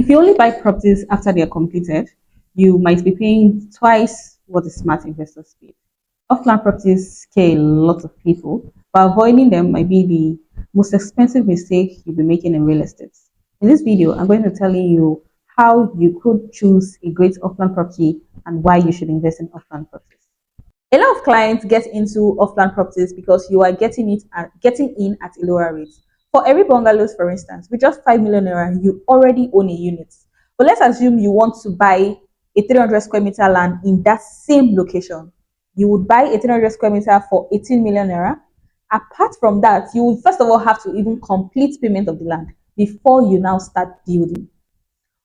If you only buy properties after they are completed, you might be paying twice what the smart investors pay. Off-plan properties scare a lot of people, but avoiding them might be the most expensive mistake you'll be making in real estate. In this video, I'm going to tell you how you could choose a great off-plan property and why you should invest in off-plan properties. A lot of clients get into off-plan properties because you are getting in at a lower rate. For every bungalows, for instance, with just 5 million naira, you already own a unit. But let's assume you want to buy a 300 square meter land in that same location. You would buy a 300 square meter for 18 million naira. Apart from that, you would first of all have to even complete payment of the land before you now start building.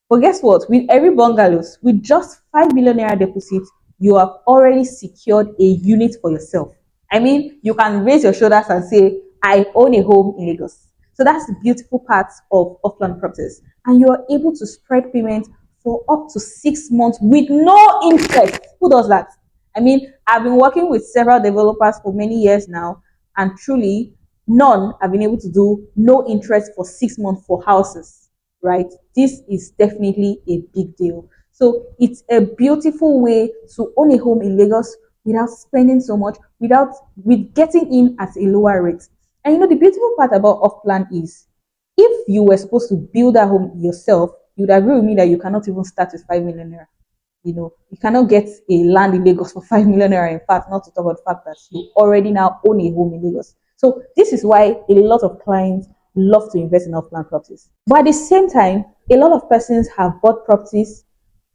But guess what? With every bungalows, with just 5 million naira deposit, you have already secured a unit for yourself. I mean, you can raise your shoulders and say, I own a home in Lagos. So that's the beautiful part of off-plan properties. And you are able to spread payment for up to 6 months with no interest. Who does that? I mean, I've been working with several developers for many years now, and truly, none have been able to do no interest for 6 months for houses, right? This is definitely a big deal. So it's a beautiful way to own a home in Lagos without spending so much, with getting in at a lower rate. And you know, the beautiful part about off plan is if you were supposed to build a home yourself, you'd agree with me that you cannot even start with 5 million naira. You know, you cannot get a land in Lagos for 5 million naira. In fact, not to talk about the fact that you already now own a home in Lagos. So this is why a lot of clients love to invest in off-plan properties. But at the same time, a lot of persons have bought properties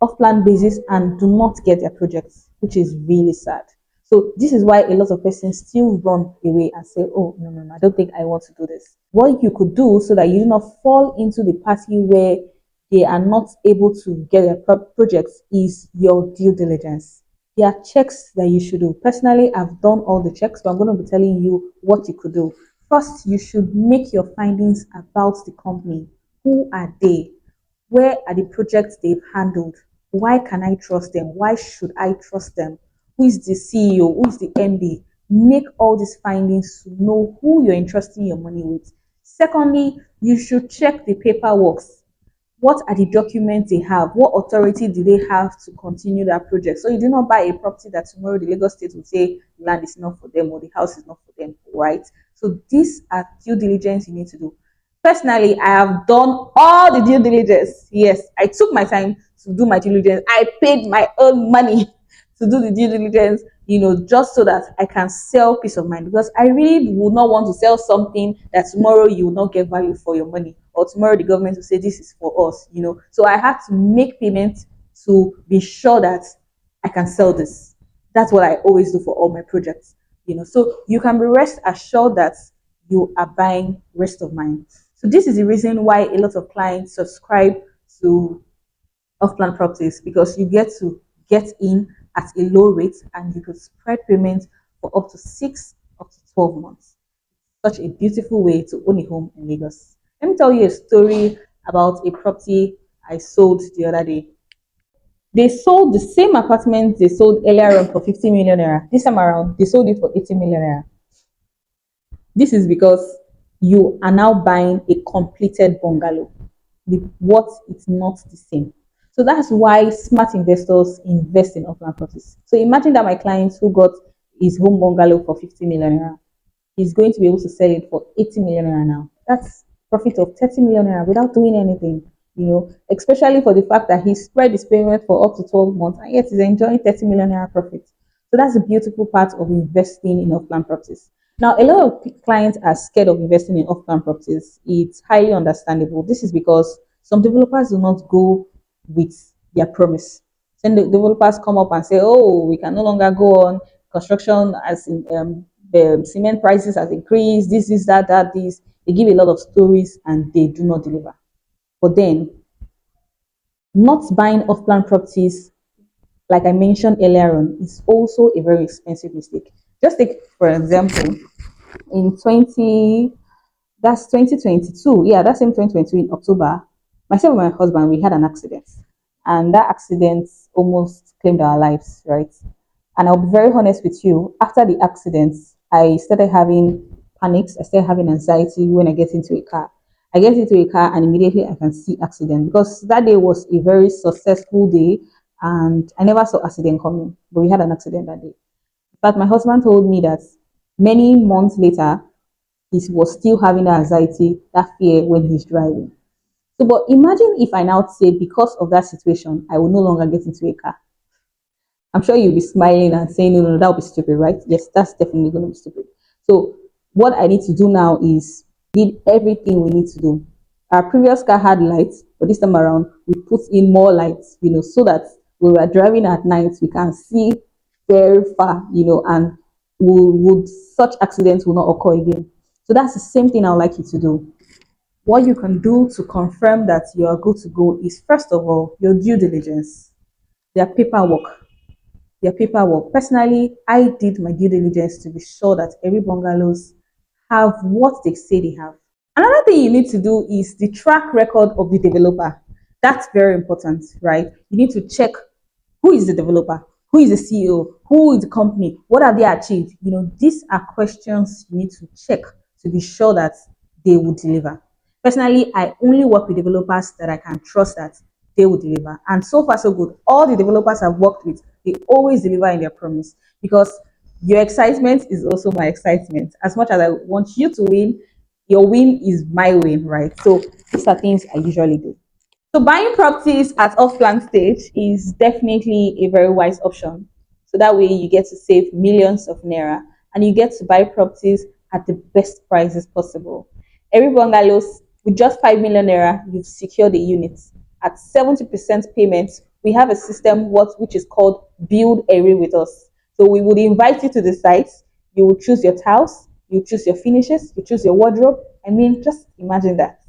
off-plan basis and do not get their projects, which is really sad. So this is why a lot of persons still run away and say, oh, no, no, no, I don't think I want to do this. What you could do so that you do not fall into the party where they are not able to get their projects is your due diligence. There are checks that you should do. Personally, I've done all the checks, but I'm going to be telling you what you could do. First, you should make your findings about the company. Who are they? Where are the projects they've handled? Why can I trust them? Why should I trust them? Who is the CEO? Who is the MD? Make all these findings to know who you're entrusting your money with. Secondly, you should check the paperwork. What are the documents they have? What authority do they have to continue that project? So you do not buy a property that tomorrow the Lagos state will say land is not for them or the house is not for them, right? So these are due diligence you need to do. Personally, I have done all the due diligence. Yes, I took my time to do my due diligence. I paid my own money to do the due diligence, you know, just so that I can sell peace of mind. Because I really would not want to sell something that tomorrow you will not get value for your money, or tomorrow the government will say this is for us, you know. So I have to make payment to be sure that I can sell this. That's what I always do for all my projects, you know. So you can be rest assured that you are buying rest of mind. So this is the reason why a lot of clients subscribe to off-plan properties, because you get to get in at a low rate and you could spread payments for up to 12 months. Such a beautiful way to own a home in Lagos. Let me tell you a story about a property I sold the other day. They sold the same apartment they sold earlier on for 50 million naira. This time around, they sold it for 80 million naira. This is because you are now buying a completed bungalow. What is not the same. So that's why smart investors invest in off-plan properties. So imagine that my client who got his home bungalow for 50 million naira is going to be able to sell it for 80 million naira now. That's profit of 30 million naira without doing anything, you know, especially for the fact that he spread his payment for up to 12 months and yet he's enjoying 30 million naira profit. So that's the beautiful part of investing in off-plan properties. Now, a lot of clients are scared of investing in off-plan properties. It's highly understandable. This is because some developers do not go with their promise. Then the developers come up and say, "Oh, we can no longer go on construction as in the cement prices has increased. This is that that this." They give a lot of stories and they do not deliver. But then, not buying off-plan properties, like I mentioned earlier on, is also a very expensive mistake. Just take for example, in 2022, yeah, that's in 2022 in October, myself and my husband, we had an accident, and that accident almost claimed our lives, right? And I'll be very honest with you, after the accident I started having panics, I started having anxiety when I get into a car. I get into a car and immediately I can see accident because that day was a very successful day and I never saw accident coming, but we had an accident that day. But my husband told me that many months later, he was still having that anxiety, that fear when he's driving. So, but imagine if I now say because of that situation, I will no longer get into a car. I'm sure you'll be smiling and saying, no, no, that would be stupid, right? Yes, that's definitely going to be stupid. So, what I need to do now is did everything we need to do. Our previous car had lights, but this time around, we put in more lights, so that when we are driving at night, we can see very far, and would such accidents will not occur again. So that's the same thing I would like you to do. What you can do to confirm that you are good to go is first of all your due diligence, their paperwork. Their paperwork. Personally, I did my due diligence to be sure that every bungalows have what they say they have. Another thing you need to do is the track record of the developer. That's very important, right? You need to check who is the developer, who is the CEO, who is the company, what have they achieved. These are questions you need to check to be sure that they will deliver. Personally, I only work with developers that I can trust that they will deliver. And so far, so good. All the developers I've worked with, they always deliver in their promise because your excitement is also my excitement. As much as I want you to win, your win is my win, right? So these are things I usually do. So buying properties at off-plan stage is definitely a very wise option. So that way you get to save millions of naira and you get to buy properties at the best prices possible. Every bungalows with just 5 million naira, you've secured a unit. At 70% payment, we have a system which is called Build ERI with us. So we would invite you to the site. You will choose your tiles, you choose your finishes, you choose your wardrobe. I mean, just imagine that,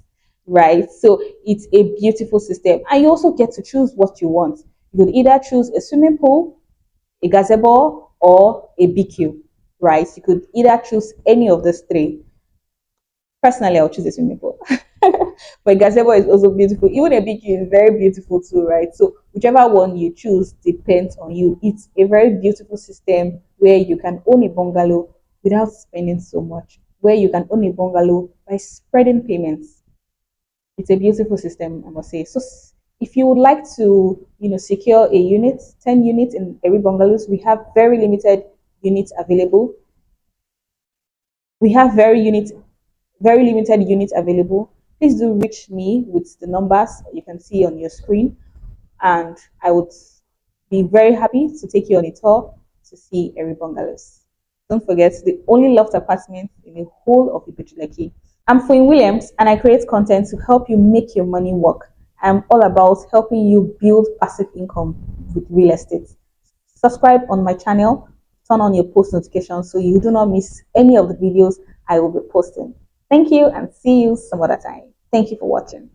right? So it's a beautiful system. And you also get to choose what you want. You could either choose a swimming pool, a gazebo, or a BQ, right? You could either choose any of these three. Personally, I'll choose a swimming pool. But gazebo is also beautiful. Even a BQ is very beautiful too, right? So whichever one you choose depends on you. It's a very beautiful system where you can own a bungalow without spending so much, where you can own a bungalow by spreading payments. It's a beautiful system, I must say. So if you would like to, secure a unit, 10 units in every bungalows, we have very limited units available. We have very limited units available. Please do reach me with the numbers you can see on your screen, and I would be very happy to take you on a tour to see every bungalows. Don't forget, the only loft apartment in the whole of Ibeju-Lekki. I'm Foyin Williams and I create content to help you make your money work. I'm all about helping you build passive income with real estate. Subscribe on my channel, turn on your post notifications so you do not miss any of the videos I will be posting. Thank you and see you some other time. Thank you for watching.